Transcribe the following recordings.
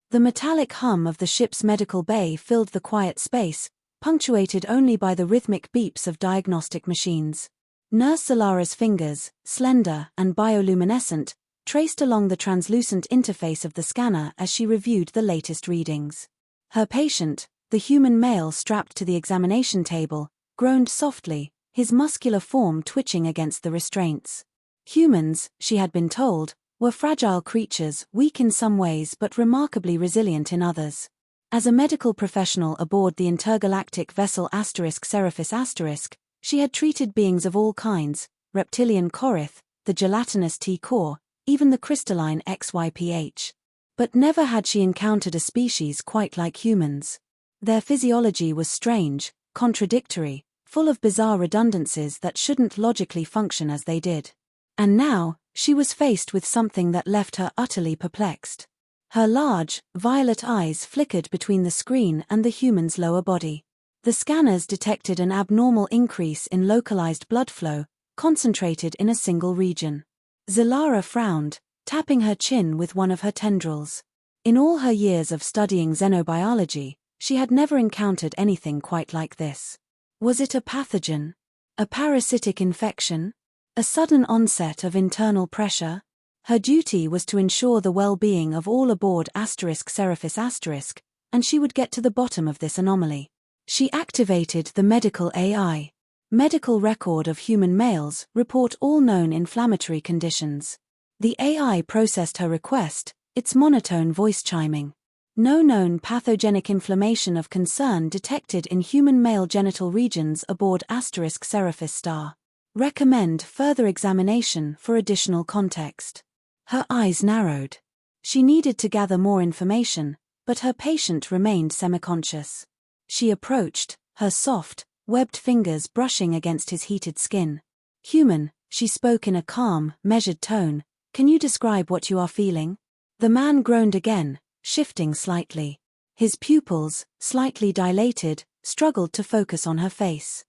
The metallic hum of the ship's medical bay filled the quiet space, punctuated only by the rhythmic beeps of diagnostic machines. Nurse Zalara's fingers, slender and bioluminescent, traced along the translucent interface of the scanner as she reviewed the latest readings. Her patient, the human male strapped to the examination table, groaned softly, his muscular form twitching against the restraints. Humans, she had been told, were fragile creatures, weak in some ways but remarkably resilient in others. As a medical professional aboard the intergalactic vessel *Seraphis*, she had treated beings of all kinds, reptilian Korith, the gelatinous T-Core, even the crystalline XYPH. But never had she encountered a species quite like humans. Their physiology was strange, contradictory, full of bizarre redundancies that shouldn't logically function as they did. And now, she was faced with something that left her utterly perplexed. Her large, violet eyes flickered between the screen and the human's lower body. The scanners detected an abnormal increase in localized blood flow, concentrated in a single region. Zalara frowned, tapping her chin with one of her tendrils. In all her years of studying xenobiology, she had never encountered anything quite like this. Was it a pathogen? A parasitic infection? A sudden onset of internal pressure? Her duty was to ensure the well-being of all aboard *Seraphis*, and she would get to the bottom of this anomaly. She activated the medical AI. Medical record of human males, report all known inflammatory conditions. The AI processed her request, its monotone voice chiming. No known pathogenic inflammation of concern detected in human male genital regions aboard *Seraphis*. Recommend further examination for additional context. Her eyes narrowed. She needed to gather more information, but her patient remained semi-conscious. She approached, her soft, webbed fingers brushing against his heated skin. "Human," she spoke in a calm, measured tone, "can you describe what you are feeling?" The man groaned again, shifting slightly. His pupils, slightly dilated, struggled to focus on her face.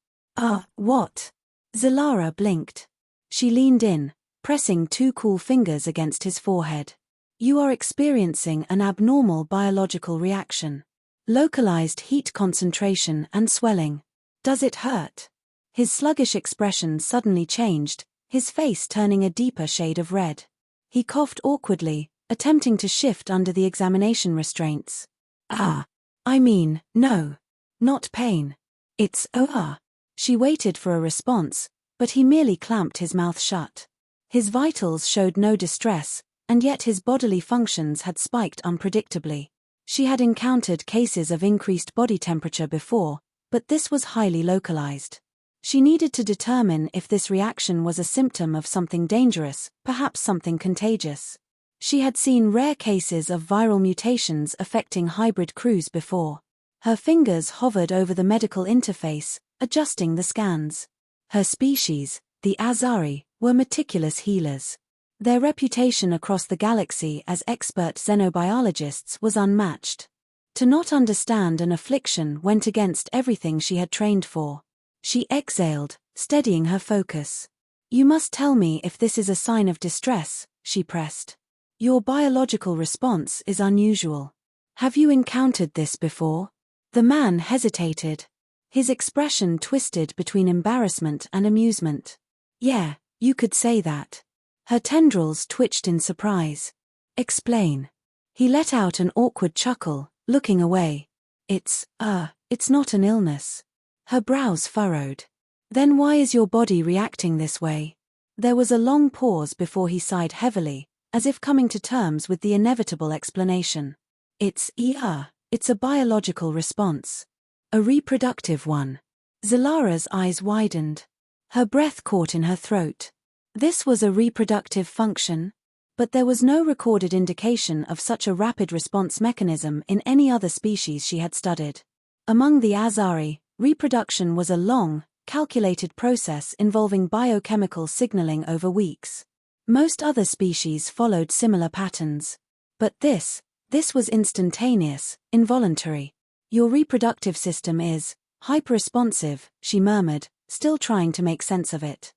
What?" Zalara blinked. She leaned in, pressing two cool fingers against his forehead. "You are experiencing an abnormal biological reaction. Localized heat concentration and swelling. Does it hurt?" His sluggish expression suddenly changed, his face turning a deeper shade of red. He coughed awkwardly, attempting to shift under the examination restraints. No. Not pain. It's She waited for a response, but he merely clamped his mouth shut. His vitals showed no distress, and yet his bodily functions had spiked unpredictably. She had encountered cases of increased body temperature before, but this was highly localized. She needed to determine if this reaction was a symptom of something dangerous, perhaps something contagious. She had seen rare cases of viral mutations affecting hybrid crews before. Her fingers hovered over the medical interface, adjusting the scans. Her species, the Azari, were meticulous healers. Their reputation across the galaxy as expert xenobiologists was unmatched. To not understand an affliction went against everything she had trained for. She exhaled, steadying her focus. "You must tell me if this is a sign of distress," she pressed. "Your biological response is unusual. Have you encountered this before?" The man hesitated. His expression twisted between embarrassment and amusement. "Yeah, you could say that." Her tendrils twitched in surprise. "Explain." He let out an awkward chuckle, looking away. It's not an illness." Her brows furrowed. "Then why is your body reacting this way?" There was a long pause before he sighed heavily, as if coming to terms with the inevitable explanation. It's a biological response. A reproductive one." Zalara's eyes widened. Her breath caught in her throat. This was a reproductive function? But there was no recorded indication of such a rapid response mechanism in any other species she had studied. Among the Azari, reproduction was a long, calculated process involving biochemical signaling over weeks. Most other species followed similar patterns. But this was instantaneous, involuntary. "Your reproductive system is hyperresponsive," she murmured, still trying to make sense of it.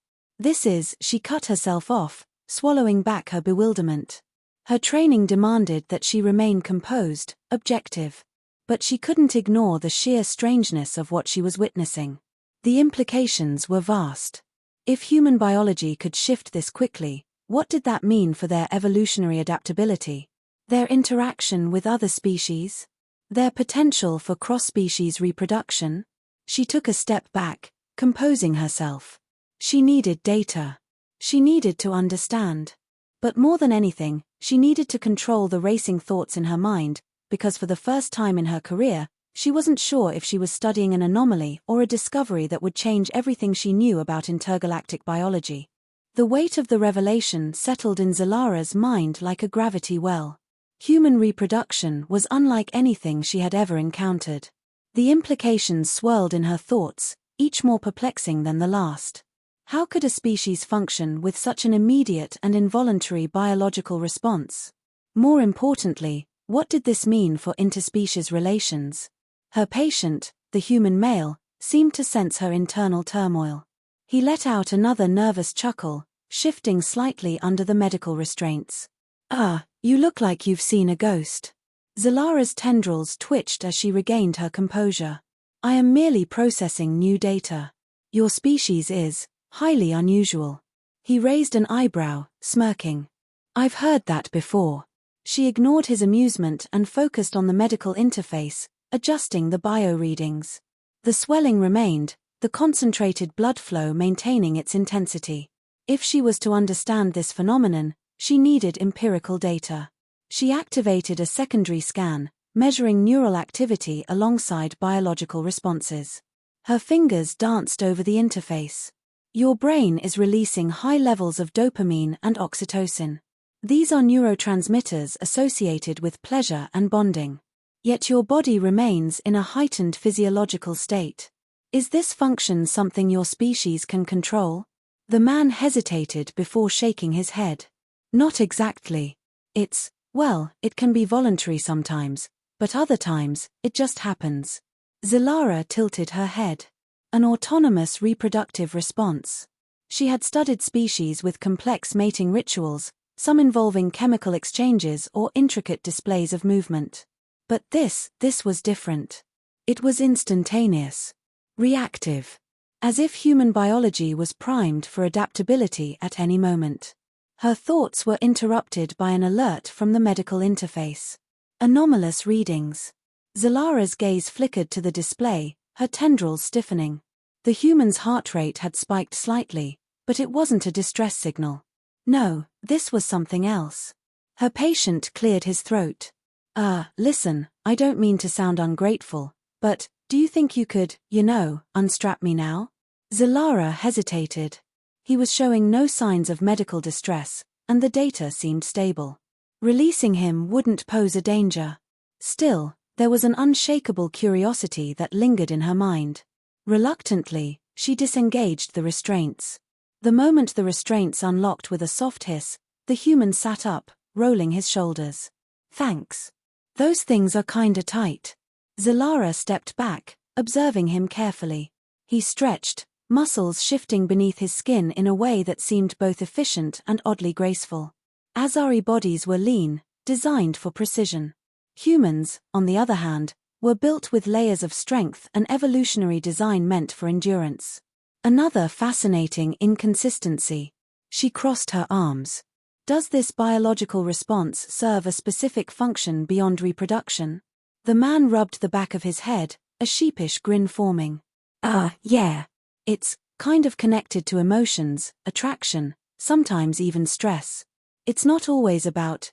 She cut herself off, swallowing back her bewilderment. Her training demanded that she remain composed, objective. But she couldn't ignore the sheer strangeness of what she was witnessing. The implications were vast. If human biology could shift this quickly, what did that mean for their evolutionary adaptability? Their interaction with other species? Their potential for cross-species reproduction? She took a step back, composing herself. She needed data. She needed to understand. But more than anything, she needed to control the racing thoughts in her mind, because for the first time in her career, she wasn't sure if she was studying an anomaly or a discovery that would change everything she knew about intergalactic biology. The weight of the revelation settled in Zalara's mind like a gravity well. Human reproduction was unlike anything she had ever encountered. The implications swirled in her thoughts, each more perplexing than the last. How could a species function with such an immediate and involuntary biological response? More importantly, what did this mean for interspecies relations? Her patient, the human male, seemed to sense her internal turmoil. He let out another nervous chuckle, shifting slightly under the medical restraints. You look like you've seen a ghost." Zalara's tendrils twitched as she regained her composure. "I am merely processing new data. Your species is highly unusual." He raised an eyebrow, smirking. "I've heard that before." She ignored his amusement and focused on the medical interface, adjusting the bio-readings. The swelling remained, the concentrated blood flow maintaining its intensity. If she was to understand this phenomenon, she needed empirical data. She activated a secondary scan, measuring neural activity alongside biological responses. Her fingers danced over the interface. "Your brain is releasing high levels of dopamine and oxytocin. These are neurotransmitters associated with pleasure and bonding. Yet your body remains in a heightened physiological state. Is this function something your species can control?" The man hesitated before shaking his head. "Not exactly. It can be voluntary sometimes, but other times, it just happens." Zalara tilted her head. An autonomous reproductive response. She had studied species with complex mating rituals, some involving chemical exchanges or intricate displays of movement. But this was different. It was instantaneous. Reactive. As if human biology was primed for adaptability at any moment. Her thoughts were interrupted by an alert from the medical interface. Anomalous readings. Zalara's gaze flickered to the display, her tendrils stiffening. The human's heart rate had spiked slightly, but it wasn't a distress signal. No, this was something else. Her patient cleared his throat. Listen, I don't mean to sound ungrateful, but do you think you could, unstrap me now?" Zalara hesitated. He was showing no signs of medical distress, and the data seemed stable. Releasing him wouldn't pose a danger. Still, there was an unshakable curiosity that lingered in her mind. Reluctantly, she disengaged the restraints. The moment the restraints unlocked with a soft hiss, the human sat up, rolling his shoulders. "Thanks. Those things are kinda tight." Zalara stepped back, observing him carefully. He stretched, muscles shifting beneath his skin in a way that seemed both efficient and oddly graceful. Azari bodies were lean, designed for precision. Humans, on the other hand, were built with layers of strength and evolutionary design meant for endurance. Another fascinating inconsistency. She crossed her arms. Does this biological response serve a specific function beyond reproduction? The man rubbed the back of his head, a sheepish grin forming. Yeah. It's kind of connected to emotions, attraction, sometimes even stress. It's not always about,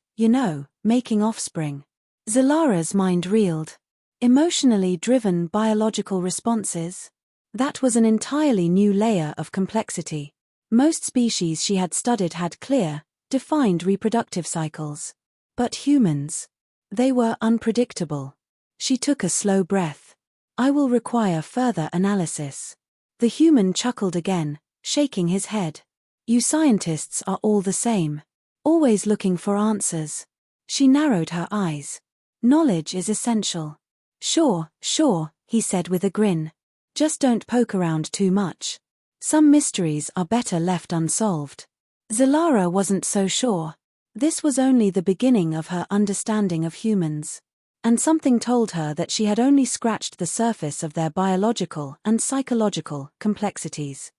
making offspring." Zalara's mind reeled. Emotionally driven biological responses? That was an entirely new layer of complexity. Most species she had studied had clear, defined reproductive cycles. But humans? They were unpredictable. She took a slow breath. "I will require further analysis." The human chuckled again, shaking his head. "You scientists are all the same. Always looking for answers." She narrowed her eyes. "Knowledge is essential." Sure, he said with a grin. "Just don't poke around too much. Some mysteries are better left unsolved." Zalara wasn't so sure. This was only the beginning of her understanding of humans. And something told her that she had only scratched the surface of their biological and psychological complexities.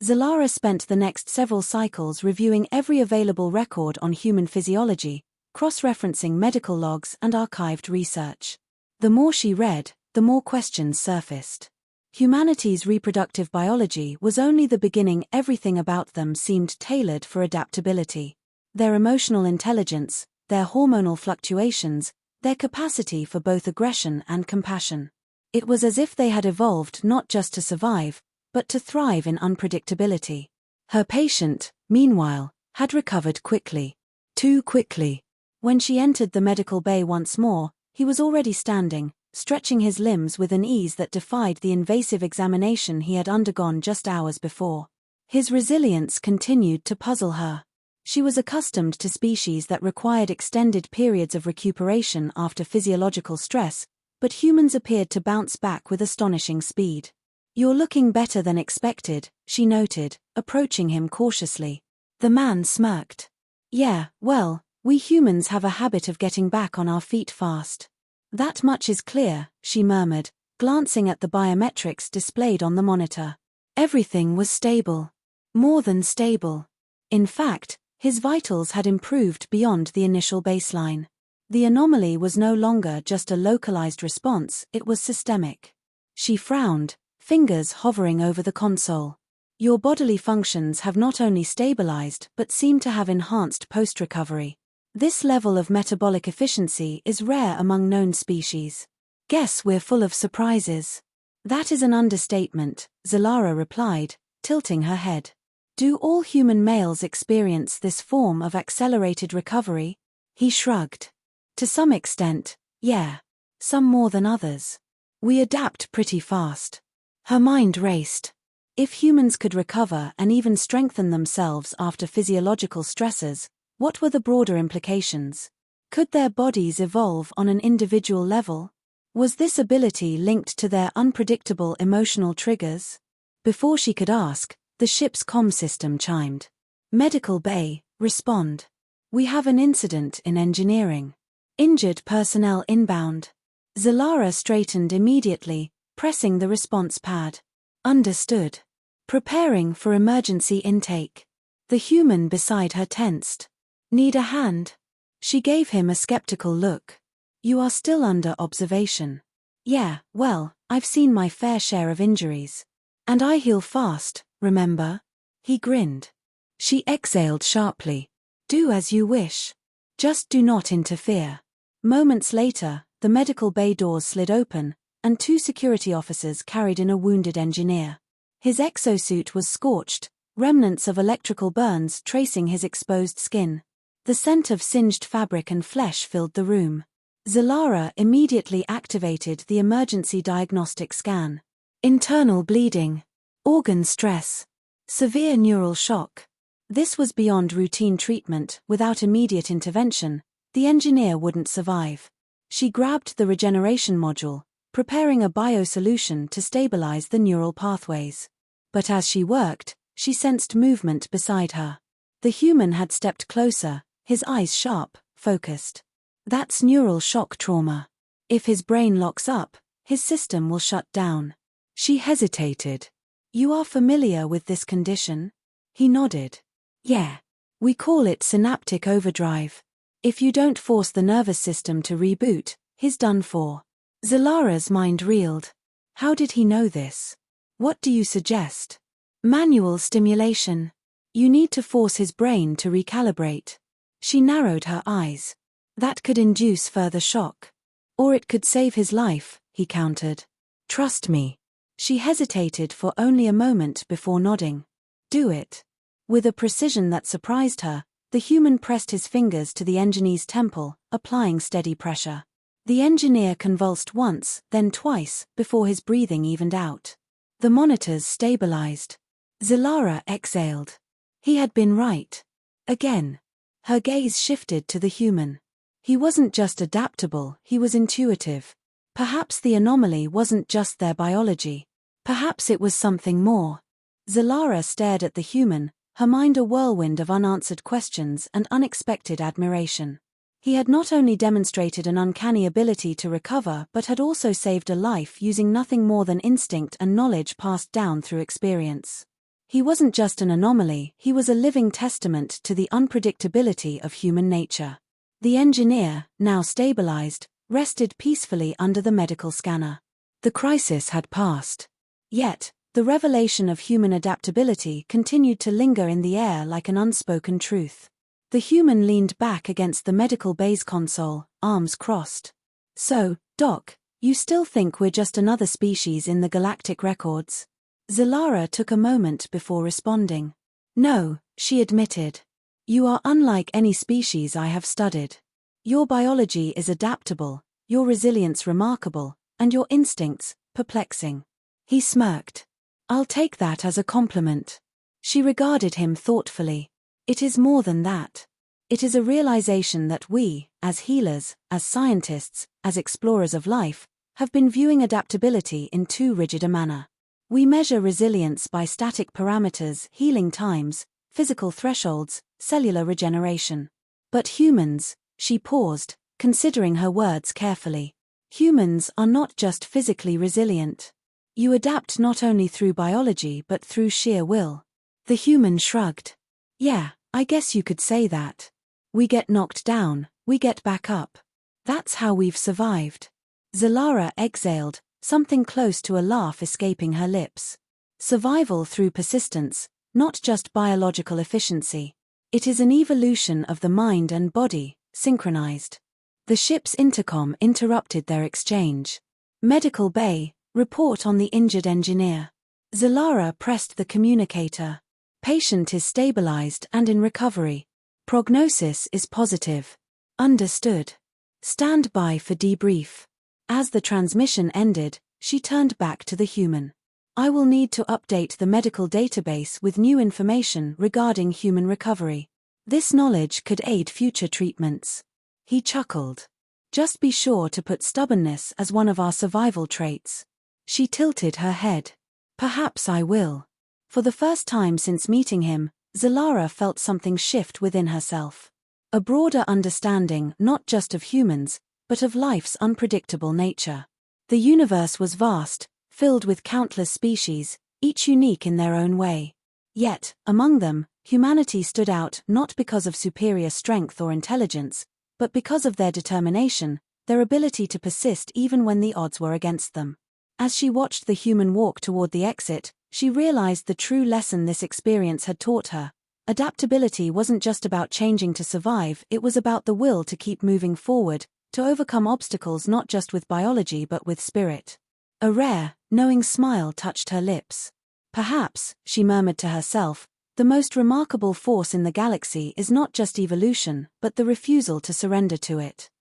Zalara spent the next several cycles reviewing every available record on human physiology, cross-referencing medical logs and archived research. The more she read, the more questions surfaced. Humanity's reproductive biology was only the beginning. Everything about them seemed tailored for adaptability. Their emotional intelligence, their hormonal fluctuations, their capacity for both aggression and compassion. It was as if they had evolved not just to survive, but to thrive in unpredictability. Her patient, meanwhile, had recovered quickly. Too quickly. When she entered the medical bay once more, he was already standing, stretching his limbs with an ease that defied the invasive examination he had undergone just hours before. His resilience continued to puzzle her. She was accustomed to species that required extended periods of recuperation after physiological stress, but humans appeared to bounce back with astonishing speed. "You're looking better than expected," she noted, approaching him cautiously. The man smirked. "Yeah, well, we humans have a habit of getting back on our feet fast." "That much is clear," she murmured, glancing at the biometrics displayed on the monitor. Everything was stable. More than stable. In fact, his vitals had improved beyond the initial baseline. The anomaly was no longer just a localized response, it was systemic. She frowned, fingers hovering over the console. "Your bodily functions have not only stabilized but seem to have enhanced post-recovery. This level of metabolic efficiency is rare among known species. Guess we're full of surprises." "That is an understatement," Zalara replied, tilting her head. "Do all human males experience this form of accelerated recovery?" He shrugged. "To some extent, yeah. Some more than others. We adapt pretty fast." Her mind raced. If humans could recover and even strengthen themselves after physiological stressors, what were the broader implications? Could their bodies evolve on an individual level? Was this ability linked to their unpredictable emotional triggers? Before she could ask, the ship's comm system chimed. "Medical bay, respond. We have an incident in engineering. Injured personnel inbound." Zalara straightened immediately, pressing the response pad. "Understood. Preparing for emergency intake." The human beside her tensed. "Need a hand?" She gave him a skeptical look. "You are still under observation." "Yeah, well, I've seen my fair share of injuries. And I heal fast, remember?" He grinned. She exhaled sharply. "Do as you wish. Just do not interfere." Moments later, the medical bay doors slid open, and two security officers carried in a wounded engineer. His exosuit was scorched, remnants of electrical burns tracing his exposed skin. The scent of singed fabric and flesh filled the room. Zalara immediately activated the emergency diagnostic scan. Internal bleeding. Organ stress. Severe neural shock. This was beyond routine treatment. Without immediate intervention, the engineer wouldn't survive. She grabbed the regeneration module, preparing a biosolution to stabilize the neural pathways. But as she worked, she sensed movement beside her. The human had stepped closer, his eyes sharp, focused. "That's neural shock trauma. If his brain locks up, his system will shut down." She hesitated. "You are familiar with this condition?" He nodded. "Yeah. We call it synaptic overdrive. If you don't force the nervous system to reboot, he's done for." Zalara's mind reeled. How did he know this? "What do you suggest?" "Manual stimulation. You need to force his brain to recalibrate." She narrowed her eyes. "That could induce further shock. Or it could save his life," he countered. "Trust me." She hesitated for only a moment before nodding. "Do it." With a precision that surprised her, the human pressed his fingers to the engineer's temple, applying steady pressure. The engineer convulsed once, then twice, before his breathing evened out. The monitors stabilized. Zalara exhaled. He had been right. Again. Her gaze shifted to the human. He wasn't just adaptable, he was intuitive. Perhaps the anomaly wasn't just their biology. Perhaps it was something more. Zalara stared at the human, her mind a whirlwind of unanswered questions and unexpected admiration. He had not only demonstrated an uncanny ability to recover but had also saved a life using nothing more than instinct and knowledge passed down through experience. He wasn't just an anomaly, he was a living testament to the unpredictability of human nature. The engineer, now stabilized, rested peacefully under the medical scanner. The crisis had passed. Yet, the revelation of human adaptability continued to linger in the air like an unspoken truth. The human leaned back against the medical bay's console, arms crossed. "So, Doc, you still think we're just another species in the galactic records?" Zilara took a moment before responding. "No," she admitted. "You are unlike any species I have studied. Your biology is adaptable, your resilience remarkable, and your instincts, perplexing." He smirked. "I'll take that as a compliment." She regarded him thoughtfully. "It is more than that. It is a realization that we, as healers, as scientists, as explorers of life, have been viewing adaptability in too rigid a manner. We measure resilience by static parameters, healing times, physical thresholds, cellular regeneration. But humans," she paused, considering her words carefully. "Humans are not just physically resilient. You adapt not only through biology but through sheer will." The human shrugged. "Yeah, I guess you could say that. We get knocked down, we get back up. That's how we've survived." Zilara exhaled, something close to a laugh escaping her lips. "Survival through persistence, not just biological efficiency. It is an evolution of the mind and body, synchronized." The ship's intercom interrupted their exchange. "Medical bay, report on the injured engineer." Zilara pressed the communicator. "Patient is stabilized and in recovery. Prognosis is positive." "Understood. Stand by for debrief." As the transmission ended, she turned back to the human. "I will need to update the medical database with new information regarding human recovery. This knowledge could aid future treatments." He chuckled. "Just be sure to put stubbornness as one of our survival traits." She tilted her head. "Perhaps I will." For the first time since meeting him, Zilara felt something shift within herself. A broader understanding not just of humans, but of life's unpredictable nature. The universe was vast, filled with countless species, each unique in their own way. Yet, among them, humanity stood out not because of superior strength or intelligence, but because of their determination, their ability to persist even when the odds were against them. As she watched the human walk toward the exit, she realized the true lesson this experience had taught her. Adaptability wasn't just about changing to survive, it was about the will to keep moving forward, to overcome obstacles not just with biology but with spirit. A rare, knowing smile touched her lips. "Perhaps," she murmured to herself, "the most remarkable force in the galaxy is not just evolution, but the refusal to surrender to it."